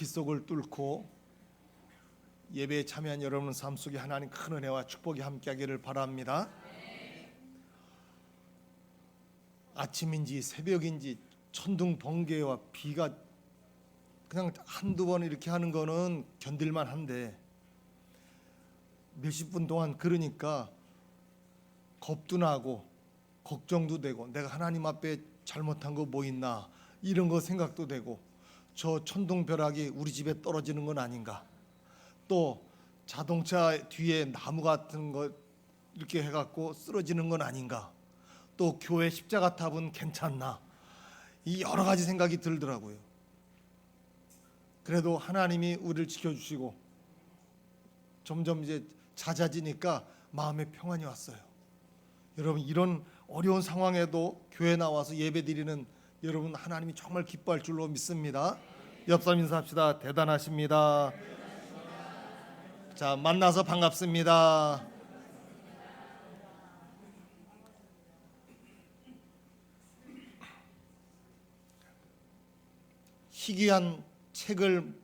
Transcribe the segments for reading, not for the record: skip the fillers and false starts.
빗속을 뚫고 예배에 참여한 여러분 삶 속에 하나님 큰 은혜와 축복이 함께하기를 바랍니다. 아침인지 새벽인지 천둥 번개와 비가 그냥 한두 번 이렇게 하는 거는 견딜만 한데 몇십 분 동안 그러니까 겁도 나고 걱정도 되고 내가 하나님 앞에 잘못한 거 뭐 있나 이런 거 생각도 되고 저 천둥벼락이 우리 집에 떨어지는 건 아닌가, 또 자동차 뒤에 나무 같은 거 이렇게 해갖고 쓰러지는 건 아닌가, 또 교회 십자가 탑은 괜찮나, 이 여러 가지 생각이 들더라고요. 그래도 하나님이 우리를 지켜주시고 점점 이제 잦아지니까 마음에 평안이 왔어요. 여러분, 이런 어려운 상황에도 교회 나와서 예배드리는 여러분 하나님이 정말 기뻐할 줄로 믿습니다. 옆 사람 인사합시다. 대단하십니다. 자, 만나서 반갑습니다. 희귀한 책을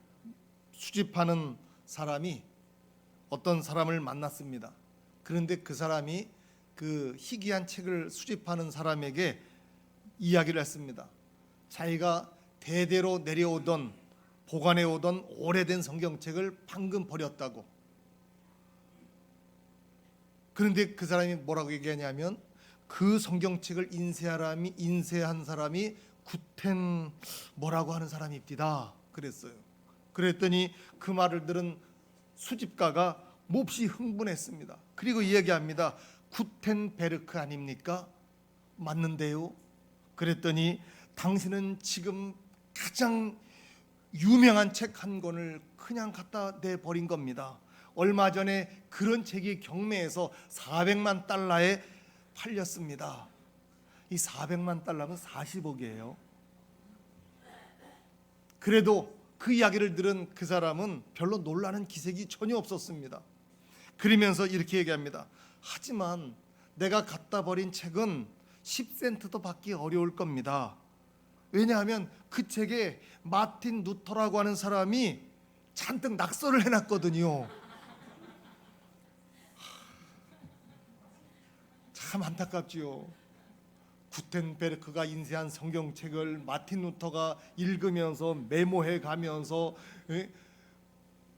수집하는 사람이 어떤 사람을 만났습니다. 그런데 그 사람이 그 희귀한 책을 수집하는 사람에게 이야기를 했습니다. 자기가 대대로 내려오던 보관해 오던 오래된 성경책을 방금 버렸다고. 그런데 그 사람이 뭐라고 얘기하냐면 그 성경책을 인쇄한 사람이 구텐 뭐라고 하는 사람입니다 그랬어요. 그랬더니 그 말을 들은 수집가가 몹시 흥분했습니다. 그리고 이야기합니다. 구텐베르크 아닙니까? 맞는데요. 그랬더니 당신은 지금 가장 유명한 책 한 권을 그냥 갖다 내버린 겁니다. 얼마 전에 그런 책이 경매에서 400만 달러에 팔렸습니다. 이 400만 달러면 40억이에요. 그래도 그 이야기를 들은 그 사람은 별로 놀라는 기색이 전혀 없었습니다. 그러면서 이렇게 얘기합니다. 하지만 내가 갖다 버린 책은 10센트도 받기 어려울 겁니다. 왜냐하면 그 책에 마틴 루터라고 하는 사람이 잔뜩 낙서를 해놨거든요. 참 안타깝지요. 구텐베르크가 인쇄한 성경책을 마틴 루터가 읽으면서 메모해 가면서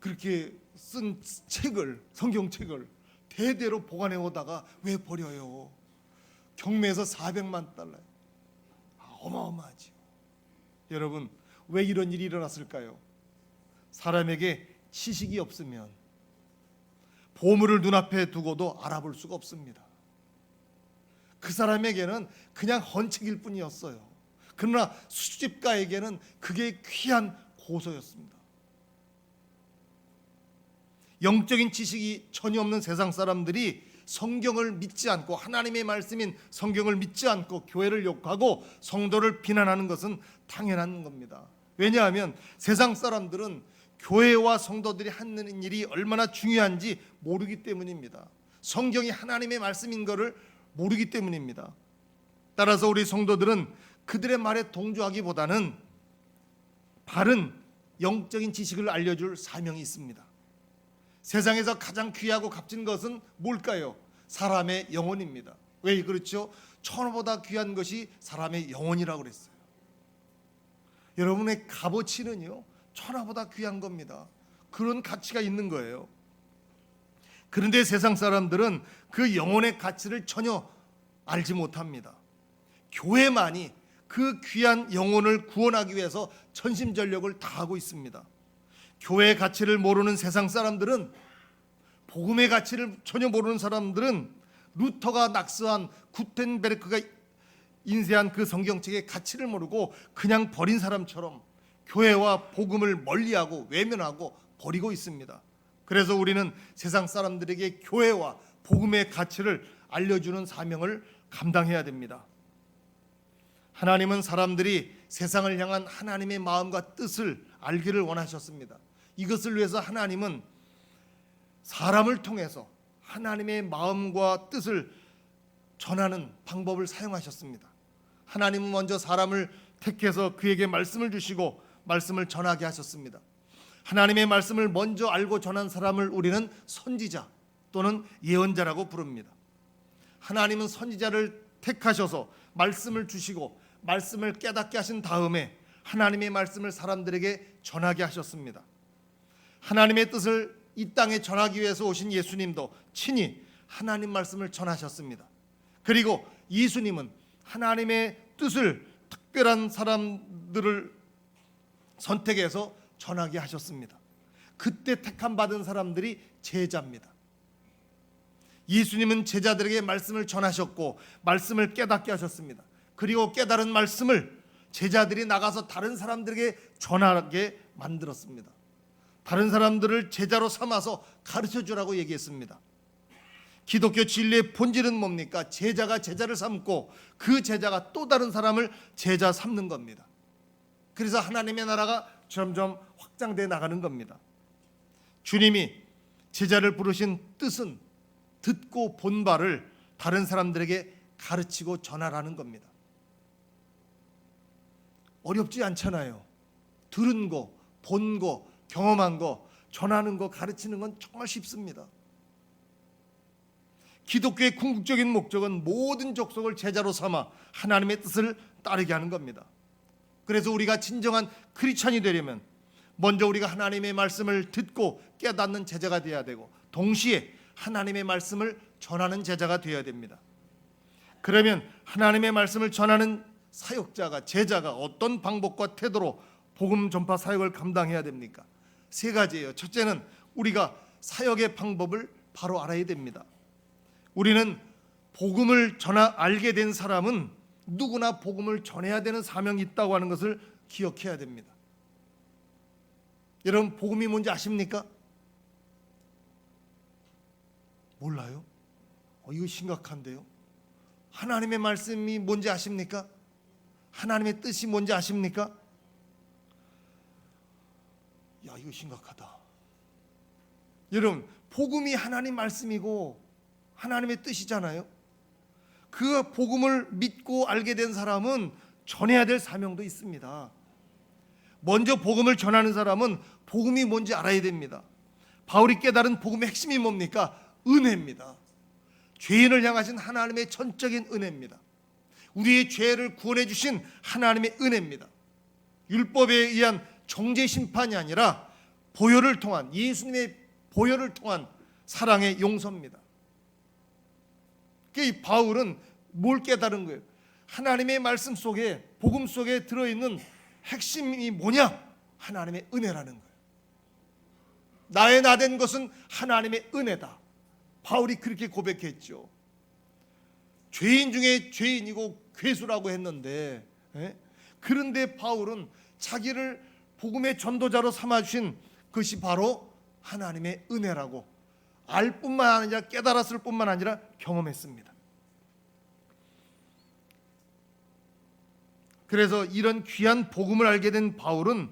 그렇게 쓴 책을, 성경책을 대대로 보관해 오다가 왜 버려요? 경매에서 400만 달러. 어마어마하죠. 여러분, 왜 이런 일이 일어났을까요? 사람에게 지식이 없으면 보물을 눈앞에 두고도 알아볼 수가 없습니다. 그 사람에게는 그냥 헌책일 뿐이었어요. 그러나 수집가에게는 그게 귀한 고소였습니다. 영적인 지식이 전혀 없는 세상 사람들이 성경을 믿지 않고 하나님의 말씀인 성경을 믿지 않고 교회를 욕하고 성도를 비난하는 것은 당연한 겁니다. 왜냐하면 세상 사람들은 교회와 성도들이 하는 일이 얼마나 중요한지 모르기 때문입니다. 성경이 하나님의 말씀인 것을 모르기 때문입니다. 따라서 우리 성도들은 그들의 말에 동조하기보다는 바른 영적인 지식을 알려줄 사명이 있습니다. 세상에서 가장 귀하고 값진 것은 뭘까요? 사람의 영혼입니다. 왜 그렇죠? 천하보다 귀한 것이 사람의 영혼이라고 그랬어요. 여러분의 값어치는요, 천하보다 귀한 겁니다. 그런 가치가 있는 거예요. 그런데 세상 사람들은 그 영혼의 가치를 전혀 알지 못합니다. 교회만이 그 귀한 영혼을 구원하기 위해서 전심전력을 다하고 있습니다. 교회의 가치를 모르는 세상 사람들은, 복음의 가치를 전혀 모르는 사람들은 루터가 낙서한 구텐베르크가 인쇄한 그 성경책의 가치를 모르고 그냥 버린 사람처럼 교회와 복음을 멀리하고 외면하고 버리고 있습니다. 그래서 우리는 세상 사람들에게 교회와 복음의 가치를 알려주는 사명을 감당해야 됩니다. 하나님은 사람들이 세상을 향한 하나님의 마음과 뜻을 알기를 원하셨습니다. 이것을 위해서 하나님은 사람을 통해서 하나님의 마음과 뜻을 전하는 방법을 사용하셨습니다. 하나님은 먼저 사람을 택해서 그에게 말씀을 주시고 말씀을 전하게 하셨습니다. 하나님의 말씀을 먼저 알고 전한 사람을 우리는 선지자 또는 예언자라고 부릅니다. 하나님은 선지자를 택하셔서 말씀을 주시고 말씀을 깨닫게 하신 다음에 하나님의 말씀을 사람들에게 전하게 하셨습니다. 하나님의 뜻을 이 땅에 전하기 위해서 오신 예수님도 친히 하나님 말씀을 전하셨습니다. 그리고 예수님은 하나님의 뜻을 특별한 사람들을 선택해서 전하게 하셨습니다. 그때 택함 받은 사람들이 제자입니다. 예수님은 제자들에게 말씀을 전하셨고 말씀을 깨닫게 하셨습니다. 그리고 깨달은 말씀을 제자들이 나가서 다른 사람들에게 전하게 만들었습니다. 다른 사람들을 제자로 삼아서 가르쳐 주라고 얘기했습니다. 기독교 진리의 본질은 뭡니까? 제자가 제자를 삼고 그 제자가 또 다른 사람을 제자 삼는 겁니다. 그래서 하나님의 나라가 점점 확장돼 나가는 겁니다. 주님이 제자를 부르신 뜻은 듣고 본 바를 다른 사람들에게 가르치고 전하라는 겁니다. 어렵지 않잖아요. 들은 거, 본 거, 경험한 거, 전하는 거, 가르치는 건 정말 쉽습니다. 기독교의 궁극적인 목적은 모든 족속을 제자로 삼아 하나님의 뜻을 따르게 하는 겁니다. 그래서 우리가 진정한 크리스찬이 되려면 먼저 우리가 하나님의 말씀을 듣고 깨닫는 제자가 되어야 되고 동시에 하나님의 말씀을 전하는 제자가 되어야 됩니다. 그러면 하나님의 말씀을 전하는 사역자가, 제자가 어떤 방법과 태도로 복음 전파 사역을 감당해야 됩니까? 세 가지예요. 첫째는 우리가 사역의 방법을 바로 알아야 됩니다. 우리는 복음을 알게 된 사람은 누구나 복음을 전해야 되는 사명이 있다고 하는 것을 기억해야 됩니다. 여러분, 복음이 뭔지 아십니까? 몰라요? 이거 심각한데요. 하나님의 말씀이 뭔지 아십니까? 하나님의 뜻이 뭔지 아십니까? 야, 이거 심각하다. 여러분, 복음이 하나님 말씀이고 하나님의 뜻이잖아요. 그 복음을 믿고 알게 된 사람은 전해야 될 사명도 있습니다. 먼저 복음을 전하는 사람은 복음이 뭔지 알아야 됩니다. 바울이 깨달은 복음의 핵심이 뭡니까? 은혜입니다. 죄인을 향하신 하나님의 전적인 은혜입니다. 우리의 죄를 구원해 주신 하나님의 은혜입니다. 율법에 의한 정죄 심판이 아니라 보혈을 통한, 예수님의 보혈을 통한 사랑의 용서입니다. 이 바울은 뭘 깨달은 거예요? 하나님의 말씀 속에, 복음 속에 들어있는 핵심이 뭐냐? 하나님의 은혜라는 거예요. 나의 나된 것은 하나님의 은혜다. 바울이 그렇게 고백했죠. 죄인 중에 죄인이고 괴수라고 했는데, 그런데 바울은 자기를 복음의 전도자로 삼아주신 것이 바로 하나님의 은혜라고 알 뿐만 아니라 깨달았을 뿐만 아니라 경험했습니다. 그래서 이런 귀한 복음을 알게 된 바울은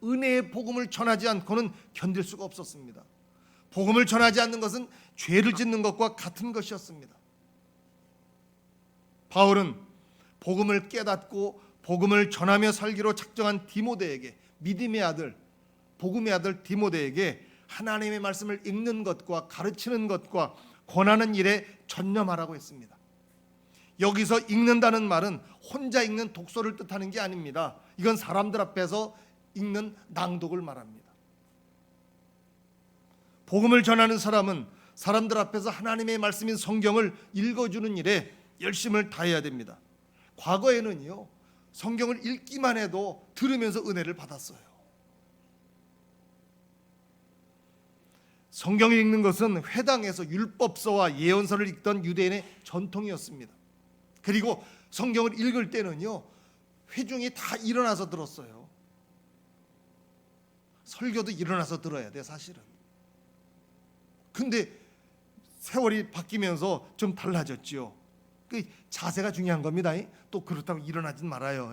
은혜의 복음을 전하지 않고는 견딜 수가 없었습니다. 복음을 전하지 않는 것은 죄를 짓는 것과 같은 것이었습니다. 바울은 복음을 깨닫고 복음을 전하며 살기로 작정한 디모데에게, 믿음의 아들, 복음의 아들 디모데에게 하나님의 말씀을 읽는 것과 가르치는 것과 권하는 일에 전념하라고 했습니다. 여기서 읽는다는 말은 혼자 읽는 독서를 뜻하는 게 아닙니다. 이건 사람들 앞에서 읽는 낭독을 말합니다. 복음을 전하는 사람은 사람들 앞에서 하나님의 말씀인 성경을 읽어주는 일에 열심을 다해야 됩니다. 과거에는요, 성경을 읽기만 해도 들으면서 은혜를 받았어요. 성경을 읽는 것은 회당에서 율법서와 예언서를 읽던 유대인의 전통이었습니다. 그리고 성경을 읽을 때는요, 회중이 다 일어나서 들었어요. 설교도 일어나서 들어야 돼, 사실은. 근데 세월이 바뀌면서 좀 달라졌죠. 그 자세가 중요한 겁니다. 또 그렇다고 일어나진 말아요.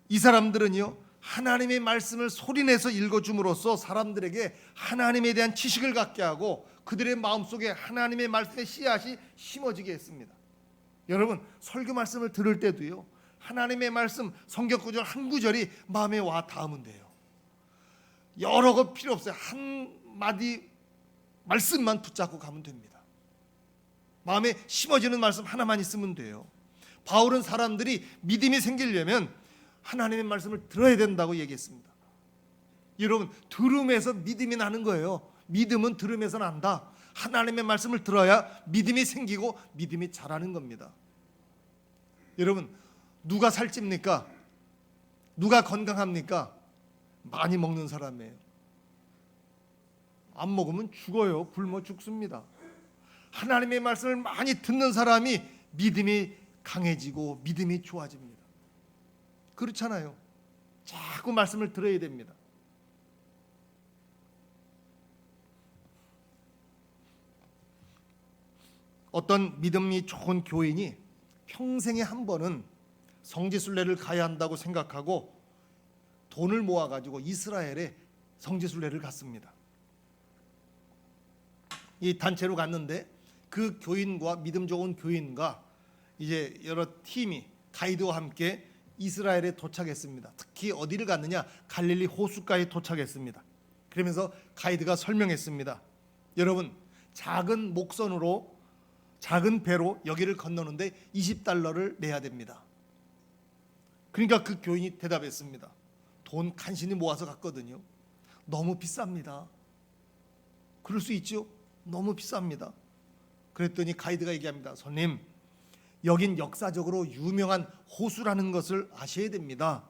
이 사람들은요, 하나님의 말씀을 소리내서 읽어줌으로써 사람들에게 하나님에 대한 지식을 갖게 하고 그들의 마음속에 하나님의 말씀의 씨앗이 심어지게 했습니다. 여러분, 설교 말씀을 들을 때도요, 하나님의 말씀 성경 구절 한 구절이 마음에 와 닿으면 돼요. 여러 거 필요 없어요. 한 마디 말씀만 붙잡고 가면 됩니다. 마음에 심어지는 말씀 하나만 있으면 돼요. 바울은 사람들이 믿음이 생기려면 하나님의 말씀을 들어야 된다고 얘기했습니다. 여러분, 들음에서 믿음이 나는 거예요. 믿음은 들음에서 난다. 하나님의 말씀을 들어야 믿음이 생기고 믿음이 자라는 겁니다. 여러분, 누가 살찝니까? 누가 건강합니까? 많이 먹는 사람이에요. 안 먹으면 죽어요. 굶어 죽습니다. 하나님의 말씀을 많이 듣는 사람이 믿음이 강해지고 믿음이 좋아집니다. 그렇잖아요. 자꾸 말씀을 들어야 됩니다. 어떤 믿음이 좋은 교인이 평생에 한 번은 성지순례를 가야 한다고 생각하고 돈을 모아가지고 이스라엘에 성지순례를 갔습니다. 이 단체로 갔는데 그 교인과 믿음 좋은 교인과 이제 여러 팀이 가이드와 함께 이스라엘에 도착했습니다. 특히 어디를 갔느냐? 갈릴리 호숫가에 도착했습니다. 그러면서 가이드가 설명했습니다. 여러분, 작은 목선으로 작은 배로 여기를 건너는데 $20를 내야 됩니다. 그러니까 그 교인이 대답했습니다. 돈 간신히 모아서 갔거든요. 너무 비쌉니다. 그럴 수 있죠. 너무 비쌉니다. 그랬더니 가이드가 얘기합니다. 손님, 여긴 역사적으로 유명한 호수라는 것을 아셔야 됩니다.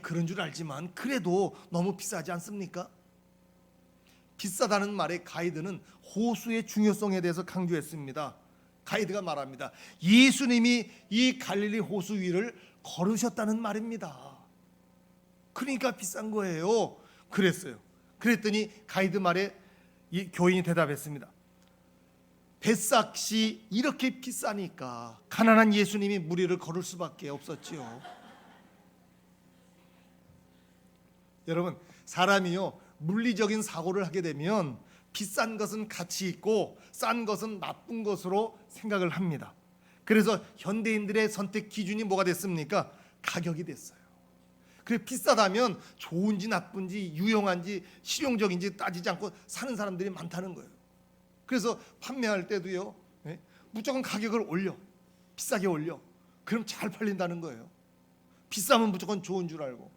그런 줄 알지만 그래도 너무 비싸지 않습니까? 비싸다는 말에 가이드는 호수의 중요성에 대해서 강조했습니다. 가이드가 말합니다. 예수님이 이 갈릴리 호수 위를 걸으셨다는 말입니다. 그러니까 비싼 거예요. 그랬어요. 그랬더니 가이드 말에 이 교인이 대답했습니다. 뱃삭시 이렇게 비싸니까 가난한 예수님이 무리를 걸을 수밖에 없었지요. 여러분, 사람이요 물리적인 사고를 하게 되면 비싼 것은 가치 있고 싼 것은 나쁜 것으로 생각을 합니다. 그래서 현대인들의 선택 기준이 뭐가 됐습니까? 가격이 됐어요. 그래, 비싸다면 좋은지 나쁜지 유용한지 실용적인지 따지지 않고 사는 사람들이 많다는 거예요. 그래서 판매할 때도요, 무조건 가격을 올려, 비싸게 올려. 그럼 잘 팔린다는 거예요. 비싸면 무조건 좋은 줄 알고,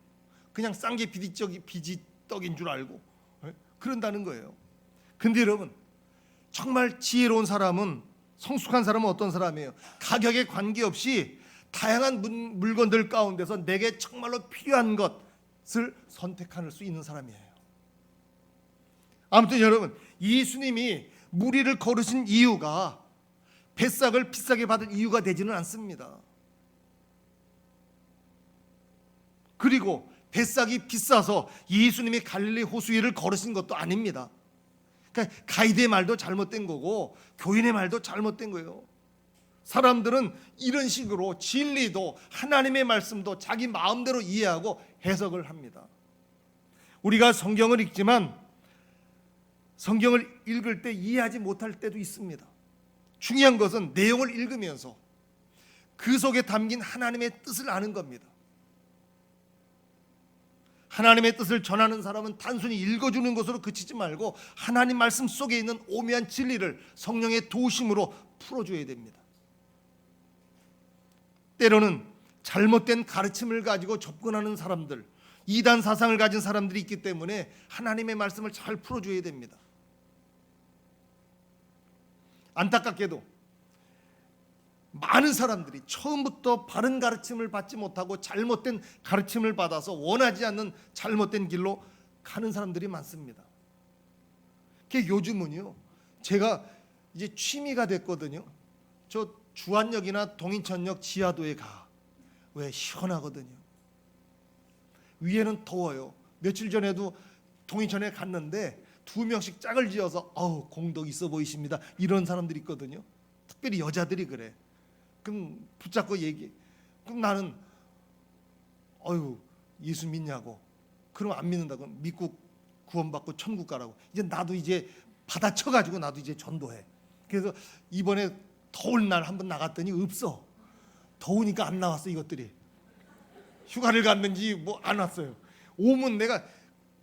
그냥 싼 게 비지떡인 줄 알고, 그런다는 거예요. 근데 여러분, 정말 지혜로운 사람은, 성숙한 사람은 어떤 사람이에요? 가격에 관계없이 다양한 물건들 가운데서 내게 정말로 필요한 것을 선택할 수 있는 사람이에요. 아무튼 여러분, 예수님이 무리를 걸으신 이유가 뱃삭을 비싸게 받을 이유가 되지는 않습니다. 그리고 뱃삭이 비싸서 예수님이 갈릴리 호수 위를 걸으신 것도 아닙니다. 그러니까 가이드의 말도 잘못된 거고 교인의 말도 잘못된 거예요. 사람들은 이런 식으로 진리도 하나님의 말씀도 자기 마음대로 이해하고 해석을 합니다. 우리가 성경을 읽지만 성경을 읽을 때 이해하지 못할 때도 있습니다. 중요한 것은 내용을 읽으면서 그 속에 담긴 하나님의 뜻을 아는 겁니다. 하나님의 뜻을 전하는 사람은 단순히 읽어주는 것으로 그치지 말고 하나님 말씀 속에 있는 오묘한 진리를 성령의 도우심으로 풀어줘야 됩니다. 때로는 잘못된 가르침을 가지고 접근하는 사람들, 이단 사상을 가진 사람들이 있기 때문에 하나님의 말씀을 잘 풀어줘야 됩니다. 안타깝게도 많은 사람들이 처음부터 바른 가르침을 받지 못하고 잘못된 가르침을 받아서 원하지 않는 잘못된 길로 가는 사람들이 많습니다. 요즘은요, 제가 이제 취미가 됐거든요. 저 주안역이나 동인천역 지하도에 가. 왜? 시원하거든요. 위에는 더워요. 며칠 전에도 동인천에 갔는데 2명씩 짝을 지어서 공덕 있어 보이십니다, 이런 사람들이 있거든요. 특별히 여자들이 그래. 그럼 붙잡고 얘기해. 그럼 나는 예수 믿냐고. 그럼 안 믿는다고. 믿고 구원받고 천국 가라고. 이제 나도 이제 받아쳐가지고 나도 이제 전도해. 그래서 이번에 더울 날 한번 나갔더니 없어. 더우니까 안 나왔어 이것들이. 휴가를 갔는지 뭐 안 왔어요. 오면 내가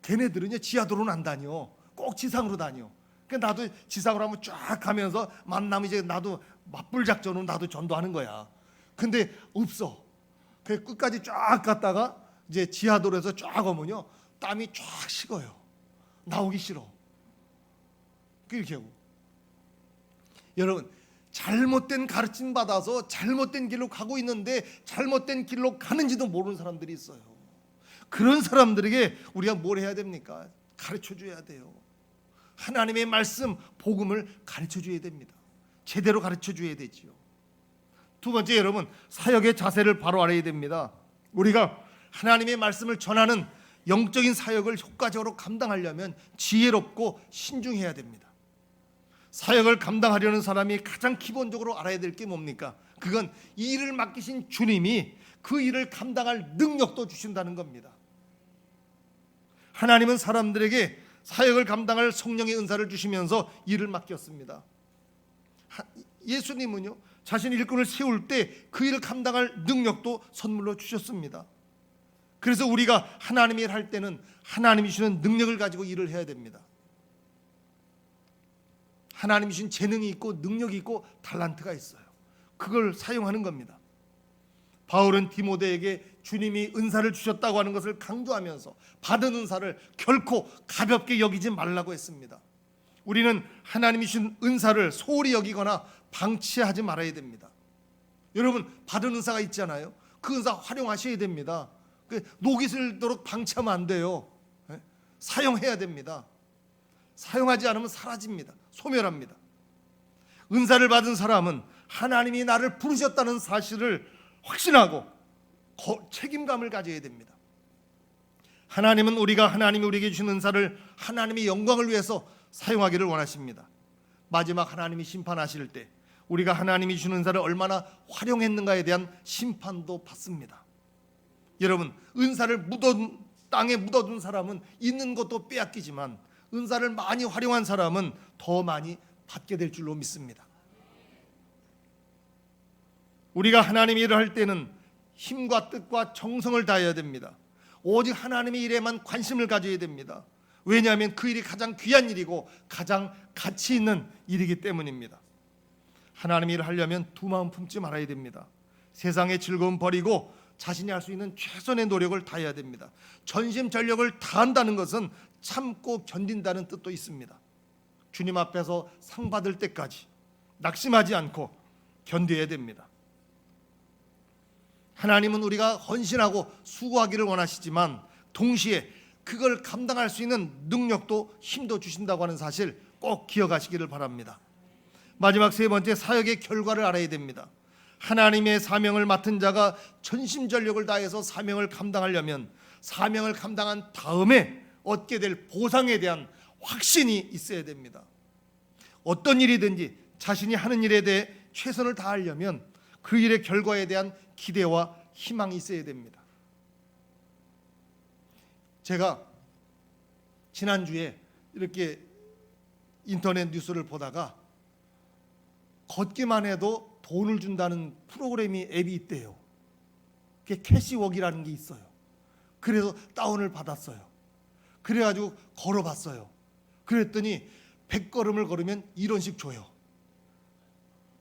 걔네들은요 지하도로는 안 다녀. 꼭 지상으로 다녀. 그러니까 나도 지상으로 한번 쫙 가면서 만나면 이제 나도 맞불 작전으로 나도 전도하는 거야. 근데 없어. 그 끝까지 쫙 갔다가 이제 지하도로에서 쫙 오면요 땀이 쫙 식어요. 나오기 싫어. 그렇게 하고. 여러분 잘못된 가르침 받아서 잘못된 길로 가고 있는데 잘못된 길로 가는지도 모르는 사람들이 있어요. 그런 사람들에게 우리가 뭘 해야 됩니까? 가르쳐 줘야 돼요. 하나님의 말씀, 복음을 가르쳐 줘야 됩니다. 제대로 가르쳐 줘야 되지요. 두 번째, 여러분 사역의 자세를 바로 알아야 됩니다. 우리가 하나님의 말씀을 전하는 영적인 사역을 효과적으로 감당하려면 지혜롭고 신중해야 됩니다. 사역을 감당하려는 사람이 가장 기본적으로 알아야 될 게 뭡니까? 그건 이 일을 맡기신 주님이 그 일을 감당할 능력도 주신다는 겁니다. 하나님은 사람들에게 사역을 감당할 성령의 은사를 주시면서 일을 맡겼습니다. 예수님은요 자신의 일꾼을 세울 때 그 일을 감당할 능력도 선물로 주셨습니다. 그래서 우리가 하나님의 일을 할 때는 하나님이 주시는 능력을 가지고 일을 해야 됩니다. 하나님이 주신 재능이 있고 능력이 있고 달란트가 있어요. 그걸 사용하는 겁니다. 바울은 디모데에게 주님이 은사를 주셨다고 하는 것을 강조하면서 받은 은사를 결코 가볍게 여기지 말라고 했습니다. 우리는 하나님이 주신 은사를 소홀히 여기거나 방치하지 말아야 됩니다. 여러분 받은 은사가 있잖아요. 그 은사 활용하셔야 됩니다. 녹이 슬도록 방치하면 안 돼요. 사용해야 됩니다. 사용하지 않으면 사라집니다. 소멸합니다. 은사를 받은 사람은 하나님이 나를 부르셨다는 사실을 확신하고 책임감을 가져야 됩니다. 하나님은 우리가 하나님이 우리에게 주신 은사를 하나님의 영광을 위해서 사용하기를 원하십니다. 마지막 하나님이 심판하실 때 우리가 하나님이 주신 은사를 얼마나 활용했는가에 대한 심판도 받습니다. 여러분 은사를 땅에 묻어둔 사람은 있는 것도 빼앗기지만 은사를 많이 활용한 사람은 더 많이 받게 될 줄로 믿습니다. 우리가 하나님의 일을 할 때는 힘과 뜻과 정성을 다해야 됩니다. 오직 하나님의 일에만 관심을 가져야 됩니다. 왜냐하면 그 일이 가장 귀한 일이고 가장 가치 있는 일이기 때문입니다. 하나님의 일을 하려면 두 마음 품지 말아야 됩니다. 세상의 즐거움 버리고 자신이 할 수 있는 최선의 노력을 다해야 됩니다. 전심전력을 다한다는 것은 참고 견딘다는 뜻도 있습니다. 주님 앞에서 상 받을 때까지 낙심하지 않고 견뎌야 됩니다. 하나님은 우리가 헌신하고 수고하기를 원하시지만 동시에 그걸 감당할 수 있는 능력도 힘도 주신다고 하는 사실 꼭 기억하시기를 바랍니다. 마지막 세 번째, 사역의 결과를 알아야 됩니다. 하나님의 사명을 맡은 자가 전심전력을 다해서 사명을 감당하려면 사명을 감당한 다음에 얻게 될 보상에 대한 확신이 있어야 됩니다. 어떤 일이든지 자신이 하는 일에 대해 최선을 다하려면 그 일의 결과에 대한 기대와 희망이 있어야 됩니다. 제가 지난주에 이렇게 인터넷 뉴스를 보다가 걷기만 해도 돈을 준다는 프로그램이 앱이 있대요. 그게 캐시웍이라는 게 있어요. 그래서 다운을 받았어요. 그래가지고 걸어봤어요. 그랬더니 100걸음을 걸으면 1원씩 줘요.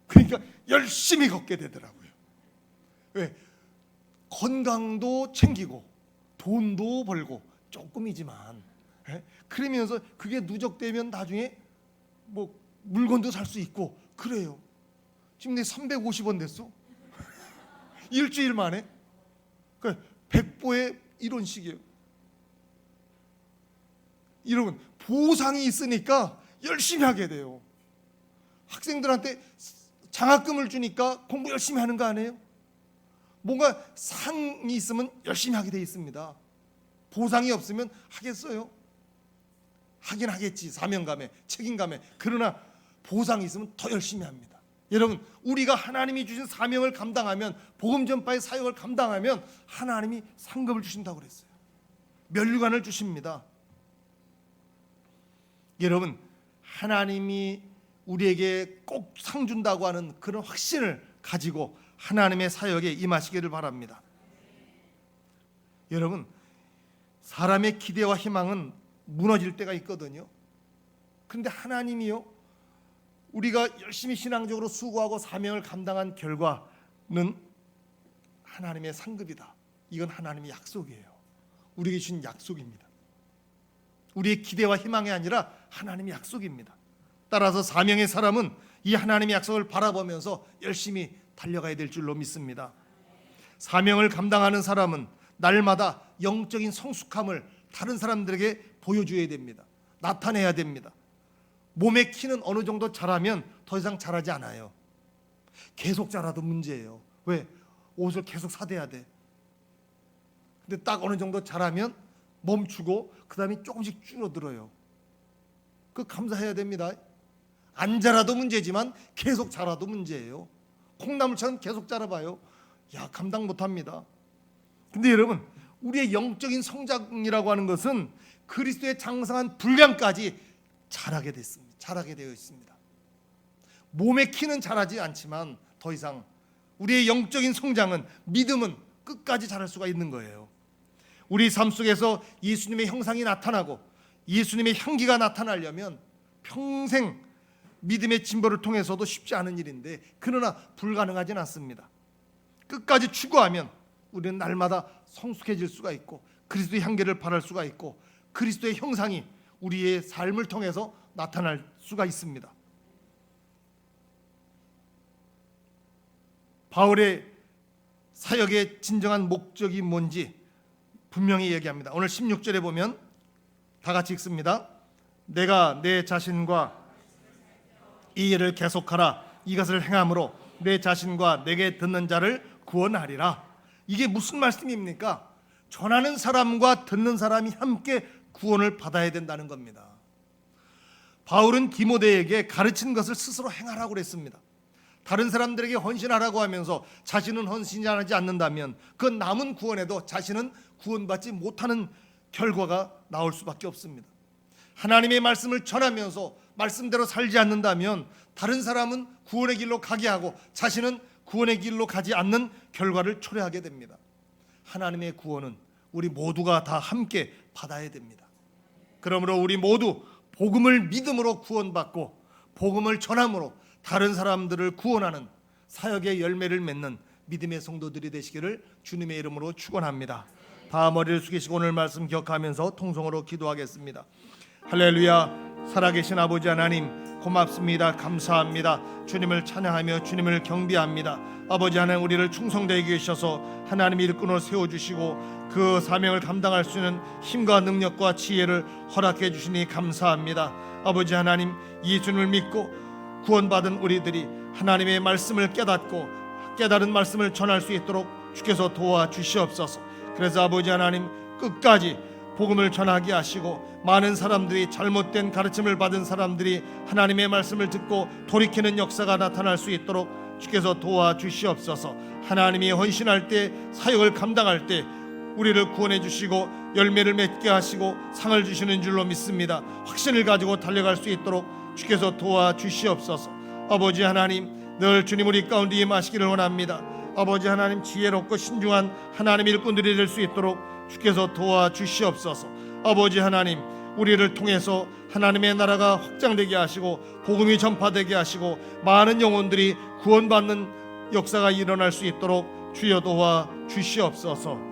그러니까 열심히 걷게 되더라고요. 왜? 건강도 챙기고 돈도 벌고 조금이지만 그러면서 그게 누적되면 나중에 뭐 물건도 살 수 있고 그래요. 지금 내 350원 됐어. 일주일 만에. 그러니까 100보에 1원씩이에요. 여러분 보상이 있으니까 열심히 하게 돼요. 학생들한테 장학금을 주니까 공부 열심히 하는 거 아니에요? 뭔가 상이 있으면 열심히 하게 돼 있습니다. 보상이 없으면 하겠어요? 하긴 하겠지. 사명감에 책임감에. 그러나 보상이 있으면 더 열심히 합니다. 여러분 우리가 하나님이 주신 사명을 감당하면 복음 전파의 사역을 감당하면 하나님이 상급을 주신다고 그랬어요. 면류관을 주십니다. 여러분 하나님이 우리에게 꼭 상 준다고 하는 그런 확신을 가지고 하나님의 사역에 임하시기를 바랍니다. 여러분, 사람의 기대와 희망은 무너질 때가 있거든요. 그런데 하나님이요, 우리가 열심히 신앙적으로 수고하고 사명을 감당한 결과는 하나님의 상급이다. 이건 하나님의 약속이에요. 우리에게 주신 약속입니다. 우리의 기대와 희망이 아니라 하나님의 약속입니다. 따라서 사명의 사람은 이 하나님의 약속을 바라보면서 열심히 달려가야 될 줄로 믿습니다. 사명을 감당하는 사람은 날마다 영적인 성숙함을 다른 사람들에게 보여줘야 됩니다. 나타내야 됩니다. 몸의 키는 어느 정도 자라면 더 이상 자라지 않아요. 계속 자라도 문제예요. 왜? 옷을 계속 사대야 돼. 근데 딱 어느 정도 자라면 멈추고 그 다음에 조금씩 줄어들어요. 그 감사해야 됩니다. 안 자라도 문제지만 계속 자라도 문제예요. 콩나물처럼 계속 자라봐요. 야, 감당 못합니다. 근데 여러분, 우리의 영적인 성장이라고 하는 것은 그리스도의 장성한 분량까지 자라게 됐습니다. 자라게 되어 있습니다. 몸의 키는 자라지 않지만 더 이상 우리의 영적인 성장은, 믿음은 끝까지 자랄 수가 있는 거예요. 우리 삶 속에서 예수님의 형상이 나타나고 예수님의 향기가 나타나려면 평생 믿음의 진보를 통해서도 쉽지 않은 일인데, 그러나 불가능하진 않습니다. 끝까지 추구하면 우리는 날마다 성숙해질 수가 있고 그리스도의 향기를 발할 수가 있고 그리스도의 형상이 우리의 삶을 통해서 나타날 수가 있습니다. 바울의 사역의 진정한 목적이 뭔지 분명히 얘기합니다. 오늘 16절에 보면 다 같이 읽습니다. 내가 내 자신과 이 일을 계속하라. 이것을 행함으로 내 자신과 내게 듣는 자를 구원하리라. 이게 무슨 말씀입니까? 전하는 사람과 듣는 사람이 함께 구원을 받아야 된다는 겁니다. 바울은 디모데에게 가르친 것을 스스로 행하라고 그랬습니다. 다른 사람들에게 헌신하라고 하면서 자신은 헌신하지 않는다면 그 남은 구원에도 자신은 구원받지 못하는 결과가 나올 수밖에 없습니다. 하나님의 말씀을 전하면서 말씀대로 살지 않는다면 다른 사람은 구원의 길로 가게 하고 자신은 구원의 길로 가지 않는 결과를 초래하게 됩니다. 하나님의 구원은 우리 모두가 다 함께 받아야 됩니다. 그러므로 우리 모두 복음을 믿음으로 구원받고 복음을 전함으로 다른 사람들을 구원하는 사역의 열매를 맺는 믿음의 성도들이 되시기를 주님의 이름으로 축원합니다. 다 머리를 숙이시고 오늘 말씀 기억하면서 통성으로 기도하겠습니다. 할렐루야. 살아계신 아버지 하나님, 고맙습니다. 감사합니다. 주님을 찬양하며 주님을 경배합니다. 아버지 하나님, 우리를 충성되게 하셔서 하나님의 일꾼을 세워주시고 그 사명을 감당할 수 있는 힘과 능력과 지혜를 허락해 주시니 감사합니다. 아버지 하나님, 예수님을 믿고 구원받은 우리들이 하나님의 말씀을 깨닫고 깨달은 말씀을 전할 수 있도록 주께서 도와주시옵소서. 그래서 아버지 하나님, 끝까지 복음을 전하게 하시고 많은 사람들이, 잘못된 가르침을 받은 사람들이 하나님의 말씀을 듣고 돌이키는 역사가 나타날 수 있도록 주께서 도와주시옵소서. 하나님이 헌신할 때, 사역을 감당할 때 우리를 구원해 주시고 열매를 맺게 하시고 상을 주시는 줄로 믿습니다. 확신을 가지고 달려갈 수 있도록 주께서 도와주시옵소서. 아버지 하나님, 늘 주님 우리 가운데 임하시기를 원합니다. 아버지 하나님, 지혜롭고 신중한 하나님 일꾼들이 될 수 있도록 주께서 도와주시옵소서. 아버지 하나님, 우리를 통해서 하나님의 나라가 확장되게 하시고 복음이 전파되게 하시고 많은 영혼들이 구원받는 역사가 일어날 수 있도록 주여 도와주시옵소서.